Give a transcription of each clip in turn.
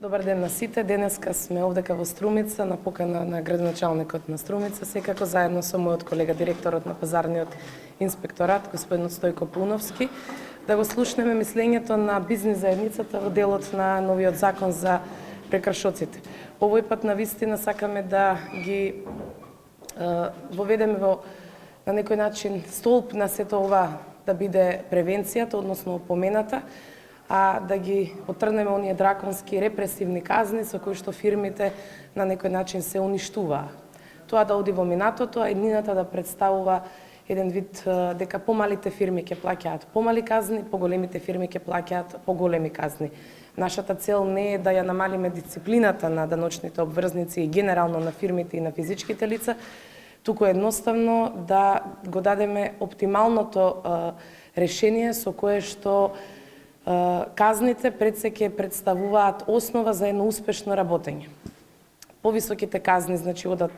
Добар ден на сите. Денеска сме овдека во Струмица на покана на градоначалникот на Струмица, секако заедно со мојот колега директорот на пазарниот инспекторат, господинот Стојко Пуновски, да го слушнеме мислењето на бизнис заедницата во делот на новиот закон за прекршоците. Овој пат на вистина сакаме да ги воведеме во на некој начин столб на сето ова да биде превенцијата, односно опомената, а да ги отрнеме оние драконски репресивни казни со кои што фирмите на некој начин се уништуваа. Тоа да оди во минатото, а еднината да представува еден вид дека помалите фирми ќе плаќаат помали казни, поголемите фирми ќе плаќаат поголеми казни. Нашата цел не е да ја намалиме дисциплината на даночните обврзници и генерално на фирмите и на физичките лица, туку едноставно да го дадеме оптималното решение со кое што казните пред се ќе представуваат основа за едно успешно работење. Повисоките казни значи одат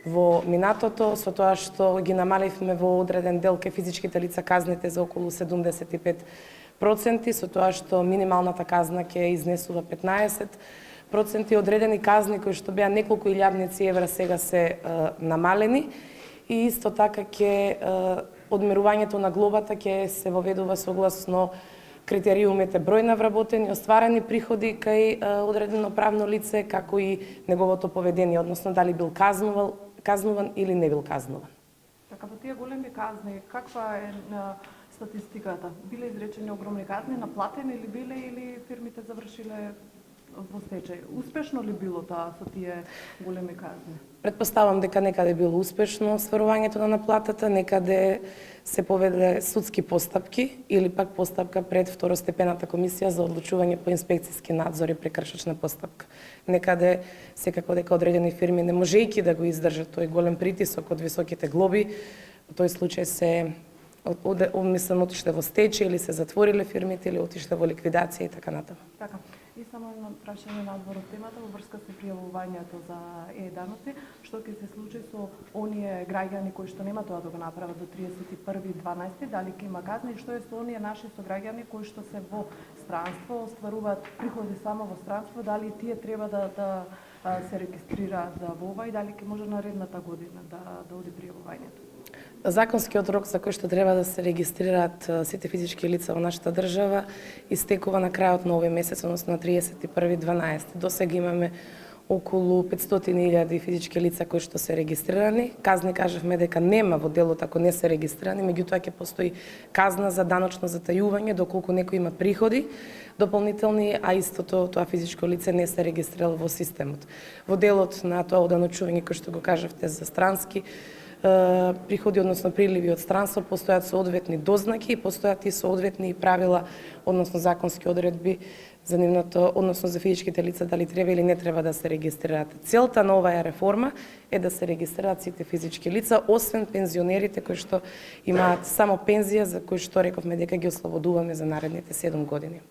во минатото, со тоа што ги намаливме во одреден дел ке физичките лица казните за околу 75%, со тоа што минималната казна ќе изнесува 15%, одредени казни кои што беа неколку илјадници евра сега се намалени и исто така ќе одмерувањето на глобата ќе се воведува согласно критериумите број на вработени, остварени приходи кај одредено правно лице, како и неговото поведение, односно дали бил казнуван или не бил казнуван. Така, во тие големи казни, каква е статистиката? Биле изречени огромни казни, наплатени ли биле или фирмите завршиле во стечај? Успешно ли било тоа со тие големи казни? Предпоставам дека некаде било успешно остварувањето на наплатата, некаде се поведе судски постапки или пак постапка пред второстепената комисија за одлучување по инспекцијски надзор и прекршачна постапка. Некаде секако дека одредени фирми не можејќи да го издржат тој голем притисок од високите глоби, во тој случај се отишле во стечај или се затвориле фирмите или отишле во ликвидација и така натаму. Така. И само едно прашање на одборот темата во врска со пријавувањето за даноци, што ќе се случи со оние граѓани кои што нема тоа да го направат до 31.12, дали ќе има казни и што е со оние наши сограѓани кои што се во странство, остваруваат приходи само во странство, дали тие треба да се регистрираат за ова и дали ќе може наредната година да оди пријавувањето? Законскиот рок за кој што треба да се регистрираат сите физички лица во нашата држава истекува на крајот на овој месец, односно на 31.12. До сега имаме околу 500.000 физички лица кои што се регистрирани. Казни кажавме дека нема во делот ако не се регистрирани, меѓутоа ќе постои казна за даночно затајување доколку некој има приходи дополнителни, а истото тоа физичко лице не се регистрирало во системот. Во делот на тоа оданочување кој што го кажавте за странски приходи, односно приливи од странство, постојат соодветни дознаки и постојат и соодветни правила, односно законски одредби за нивното, односно за физичките лица дали треба или не треба да се регистрираат. Целта на оваа реформа е да се регистрираат сите физички лица, освен пензионерите кои што имаат само пензија, за кои што рековме дека ги ослободуваме за наредните 7 години.